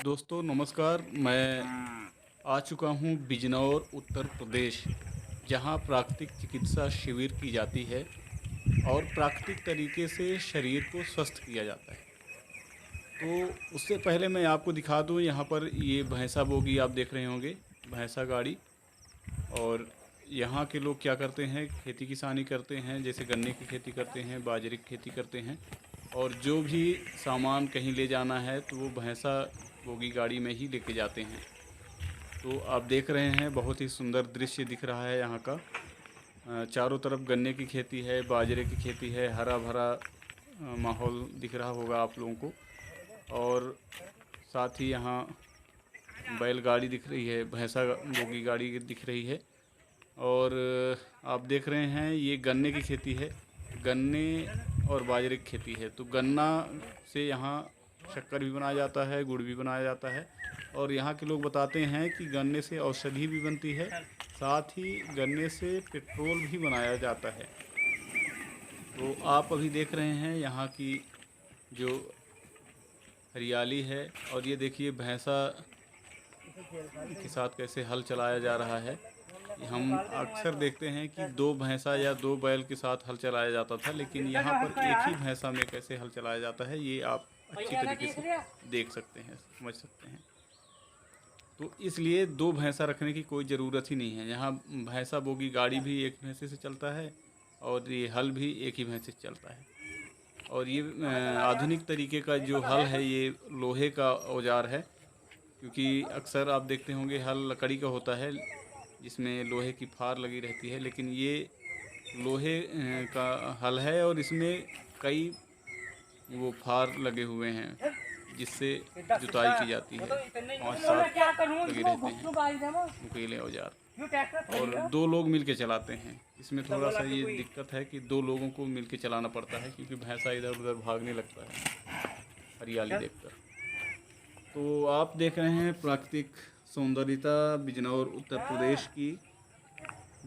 दोस्तों नमस्कार। मैं आ चुका हूँ बिजनौर उत्तर प्रदेश, जहाँ प्राकृतिक चिकित्सा शिविर की जाती है और प्राकृतिक तरीके से शरीर को स्वस्थ किया जाता है। तो उससे पहले मैं आपको दिखा दूँ, यहाँ पर ये भैंसा बोगी आप देख रहे होंगे, भैंसा गाड़ी। और यहाँ के लोग क्या करते हैं, खेती किसानी करते हैं, जैसे गन्ने की खेती करते हैं, बाजरे की खेती करते हैं। और जो भी सामान कहीं ले जाना है तो वो भैंसा बोगी गाड़ी में ही लेके जाते हैं। तो आप देख रहे हैं, बहुत ही सुंदर दृश्य दिख रहा है यहाँ का। चारों तरफ गन्ने की खेती है, बाजरे की खेती है, हरा भरा माहौल दिख रहा होगा आप लोगों को। और साथ ही यहाँ बैलगाड़ी दिख रही है, भैंसा बोगी गाड़ी दिख रही है। और आप देख रहे हैं ये गन्ने की खेती है, गन्ने और बाजरे की खेती है। तो गन्ना से यहाँ शक्कर भी बनाया जाता है, गुड़ भी बनाया जाता है। और यहाँ के लोग बताते हैं कि गन्ने से औषधि भी बनती है, साथ ही गन्ने से पेट्रोल भी बनाया जाता है। तो आप अभी देख रहे हैं यहाँ की जो हरियाली है। और ये देखिए भैंसा के साथ कैसे हल चलाया जा रहा है। हम अक्सर देखते हैं कि दो भैंसा या दो बैल के साथ हल चलाया जाता था, लेकिन यहाँ पर एक ही भैंसा में कैसे हल चलाया जाता है ये आप अच्छी तरीके से देख सकते हैं, समझ सकते हैं। तो इसलिए दो भैंसा रखने की कोई ज़रूरत ही नहीं है। यहाँ भैंसा बोगी गाड़ी भी एक भैंसे से चलता है और ये हल भी एक ही भैंसे से चलता है। और ये आधुनिक तरीके का जो हल है ये लोहे का औजार है, क्योंकि अक्सर आप देखते होंगे हल लकड़ी का होता है जिसमें लोहे की फार लगी रहती है, लेकिन ये लोहे का हल है और इसमें कई वो फार लगे हुए हैं जिससे जुताई की जाती है। 5-7 लगे रहते हैं नुकीले औजार, और दो लोग मिलके चलाते हैं। इसमें थोड़ा सा ये दिक्कत है कि दो लोगों को मिलके चलाना पड़ता है, क्योंकि भैंसा इधर उधर भागने लगता है हरियाली देखकर। तो आप देख रहे हैं प्राकृतिक सौंदर्यता बिजनौर उत्तर प्रदेश की,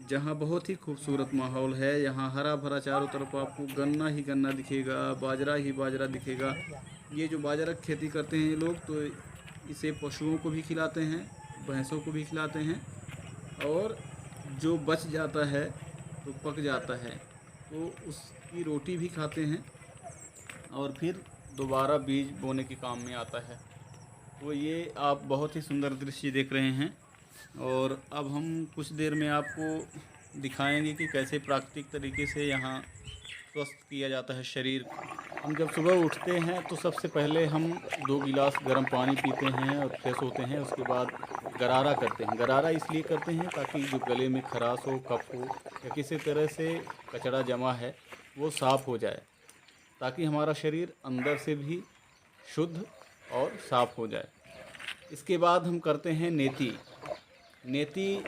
जहाँ बहुत ही खूबसूरत माहौल है। यहाँ हरा भरा चारों तरफ आपको गन्ना ही गन्ना दिखेगा, बाजरा ही बाजरा दिखेगा। ये जो बाजरा की खेती करते हैं ये लोग, तो इसे पशुओं को भी खिलाते हैं, भैंसों को भी खिलाते हैं। और जो बच जाता है तो पक जाता है तो उसकी रोटी भी खाते हैं और फिर दोबारा बीज बोने के काम में आता है। तो ये आप बहुत ही सुंदर दृश्य देख रहे हैं। और अब हम कुछ देर में आपको दिखाएंगे कि कैसे प्राकृतिक तरीके से यहाँ स्वस्थ किया जाता है शरीर को। हम जब सुबह उठते हैं तो सबसे पहले हम 2 गिलास गर्म पानी पीते हैं और फ्रेश होते हैं। उसके बाद गरारा करते हैं। गरारा इसलिए करते हैं ताकि जो गले में खराश हो, कफ हो या किसी तरह से कचरा जमा है वो साफ़ हो जाए, ताकि हमारा शरीर अंदर से भी शुद्ध और साफ़ हो जाए। इसके बाद हम करते हैं नेति। नेति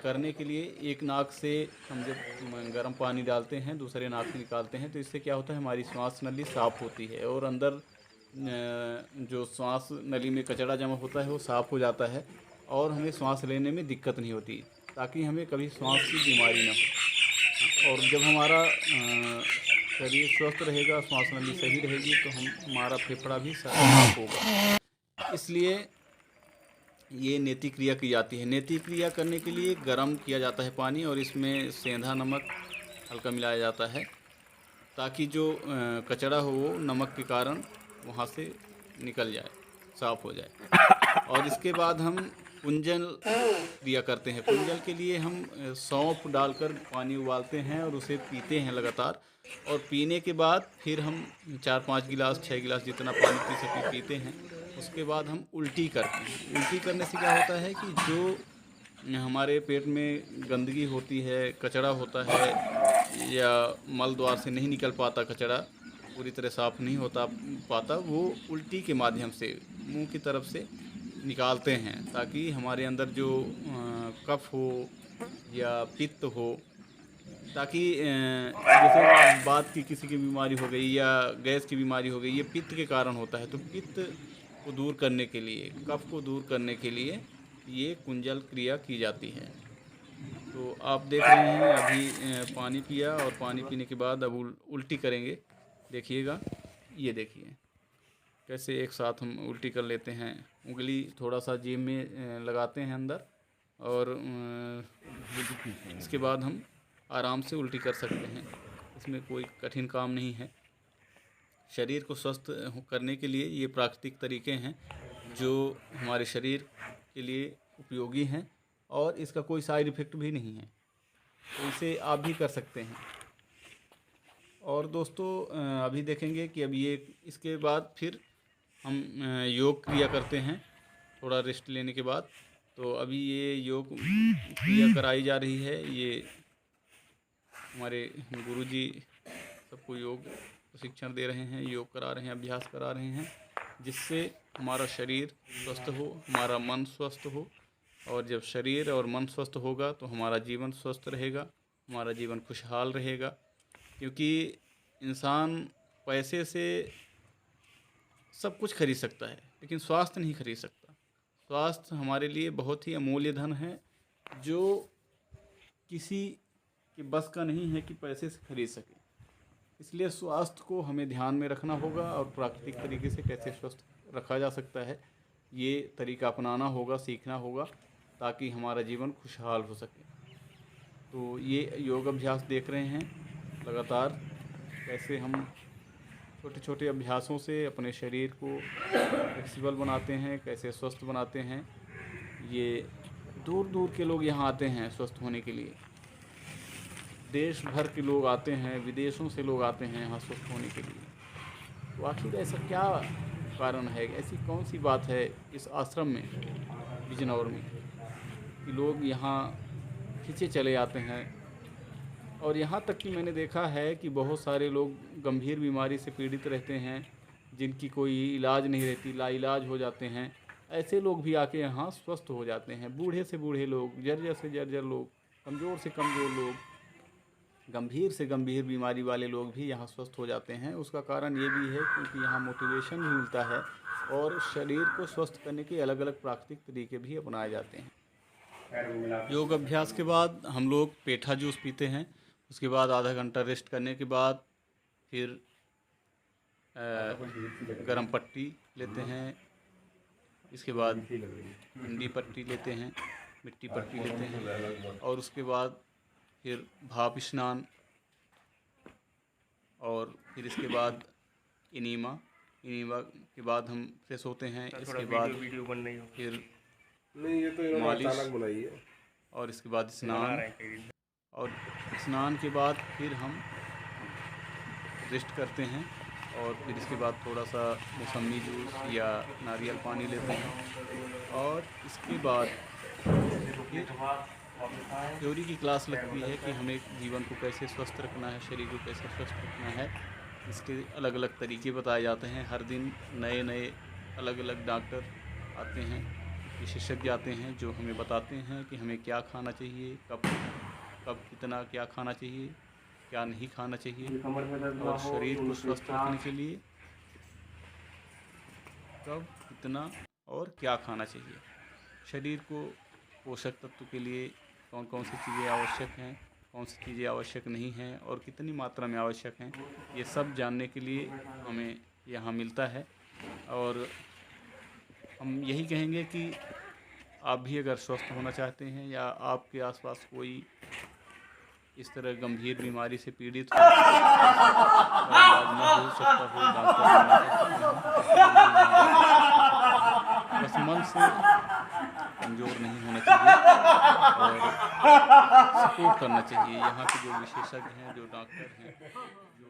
करने के लिए एक नाक से हम जब गर्म पानी डालते हैं दूसरे नाक से निकालते हैं, तो इससे क्या होता है, हमारी श्वास नली साफ़ होती है और अंदर जो श्वास नली में कचरा जमा होता है वो साफ़ हो जाता है और हमें श्वास लेने में दिक्कत नहीं होती, ताकि हमें कभी श्वास की बीमारी ना हो। और जब हमारा शरीर स्वस्थ रहेगा, श्वास नली सही रहेगी, तो हमारा फेफड़ा भी साफ होगा। इसलिए ये नेति क्रिया की जाती है। नेति क्रिया करने के लिए गर्म किया जाता है पानी और इसमें सेंधा नमक हल्का मिलाया जाता है, ताकि जो कचरा हो वो नमक के कारण वहाँ से निकल जाए, साफ़ हो जाए। और इसके बाद हम कुंजल क्रिया करते हैं। कुंजल के लिए हम सौंफ डालकर पानी उबालते हैं और उसे पीते हैं लगातार। और पीने के बाद फिर हम 4-5 गिलास 6 गिलास जितना पानी पी सके पीते हैं। उसके बाद हम उल्टी करते हैं। उल्टी करने से क्या होता है कि जो हमारे पेट में गंदगी होती है, कचरा होता है या मल द्वार से नहीं निकल पाता, कचरा पूरी तरह साफ़ नहीं होता पाता, वो उल्टी के माध्यम से मुंह की तरफ से निकालते हैं, ताकि हमारे अंदर जो कफ हो या पित्त हो, ताकि जैसे बात की किसी की बीमारी हो गई या गैस की बीमारी हो गई, ये पित्त के कारण होता है। तो पित्त को दूर करने के लिए, कफ को दूर करने के लिए ये कुंजल क्रिया की जाती है। तो आप देख रहे हैं अभी पानी पिया और पानी पीने के बाद अब उल्टी करेंगे, देखिएगा, ये देखिए। कैसे एक साथ हम उल्टी कर लेते हैं। उंगली थोड़ा सा जेब में लगाते हैं अंदर, और इसके बाद हम आराम से उल्टी कर सकते हैं। इसमें कोई कठिन काम नहीं है। शरीर को स्वस्थ करने के लिए ये प्राकृतिक तरीके हैं जो हमारे शरीर के लिए उपयोगी हैं, और इसका कोई साइड इफ़ेक्ट भी नहीं है, तो इसे आप भी कर सकते हैं। और दोस्तों अभी देखेंगे कि अब ये इसके बाद फिर हम योग क्रिया करते हैं थोड़ा रेस्ट लेने के बाद। तो अभी ये योग क्रिया कराई जा रही है। ये हमारे गुरुजी सबको योग प्रशिक्षण दे रहे हैं, योग करा रहे हैं, अभ्यास करा रहे हैं, जिससे हमारा शरीर स्वस्थ हो, हमारा मन स्वस्थ हो। और जब शरीर और मन स्वस्थ होगा तो हमारा जीवन स्वस्थ रहेगा, हमारा जीवन खुशहाल रहेगा। क्योंकि इंसान पैसे से सब कुछ खरीद सकता है, लेकिन स्वास्थ्य नहीं खरीद सकता। स्वास्थ्य हमारे लिए बहुत ही अमूल्य धन है, जो किसी के बस का नहीं है कि पैसे से खरीद सके। इसलिए स्वास्थ्य को हमें ध्यान में रखना होगा, और प्राकृतिक तरीके से कैसे स्वस्थ रखा जा सकता है ये तरीका अपनाना होगा, सीखना होगा, ताकि हमारा जीवन खुशहाल हो सके। तो ये योग अभ्यास देख रहे हैं लगातार कैसे हम छोटे छोटे अभ्यासों से अपने शरीर को फ्लेक्सिबल बनाते हैं, कैसे स्वस्थ बनाते हैं। ये दूर दूर के लोग यहाँ आते हैं स्वस्थ होने के लिए। देश भर के लोग आते हैं, विदेशों से लोग आते हैं यहाँ स्वस्थ होने के लिए। तो आखिर ऐसा क्या कारण है, ऐसी कौन सी बात है इस आश्रम में, बिजनौर में, कि लोग यहाँ खींचे चले आते हैं। और यहाँ तक कि मैंने देखा है कि बहुत सारे लोग गंभीर बीमारी से पीड़ित रहते हैं, जिनकी कोई इलाज नहीं रहती, लाइलाज हो जाते हैं। ऐसे लोग भी आके यहाँ स्वस्थ हो जाते हैं। बूढ़े से बूढ़े लोग, जर्जर से जर्जर लोग, कमज़ोर से कमज़ोर लोग, गंभीर से गंभीर बीमारी वाले लोग भी यहाँ स्वस्थ हो जाते हैं। उसका कारण ये भी है क्योंकि यहाँ मोटिवेशन भी मिलता है, और शरीर को स्वस्थ करने के अलग अलग प्राकृतिक तरीके भी अपनाए जाते हैं। योग अभ्यास के बाद हम लोग पेठा जूस पीते हैं। उसके बाद आधा घंटा रेस्ट करने के बाद फिर गरम पट्टी लेते हैं। इसके बाद ठंडी पट्टी लेते हैं, मिट्टी पट्टी लेते हैं, और उसके बाद फिर भाप स्नान, और फिर इसके बाद इनीमा के बाद हम फ्रेश होते हैं। इसके बाद फिर मालिश, और इसके बाद स्नान, और स्नान के बाद फिर हम रेस्ट करते हैं। और फिर इसके बाद थोड़ा सा मौसमी जूस या नारियल पानी लेते हैं। और इसके बाद फिर थ्योरी की क्लास लगती है कि हमें जीवन को कैसे स्वस्थ रखना है, शरीर को कैसे स्वस्थ रखना है। इसके अलग अलग तरीके बताए जाते हैं। हर दिन नए नए अलग अलग डॉक्टर आते हैं, विशेषज्ञ आते हैं, जो हमें बताते हैं कि हमें क्या खाना चाहिए, कब कितना क्या खाना चाहिए, क्या नहीं खाना चाहिए, और शरीर को स्वस्थ रखने के लिए कब कितना और क्या खाना चाहिए। शरीर को पोषक तत्व के लिए कौन कौन सी चीज़ें आवश्यक हैं, कौन सी चीज़ें आवश्यक नहीं हैं, और कितनी मात्रा में आवश्यक हैं, ये सब जानने के लिए हमें यहाँ मिलता है। और हम यही कहेंगे कि आप भी अगर स्वस्थ होना चाहते हैं, या आपके आसपास कोई इस तरह गंभीर बीमारी से पीड़ित हो, इलाज न हो सकता हो, बस मन से कमज़ोर नहीं होना चाहिए, और सपोर्ट करना चाहिए। यहाँ के जो विशेषज्ञ हैं, जो डॉक्टर हैं, जो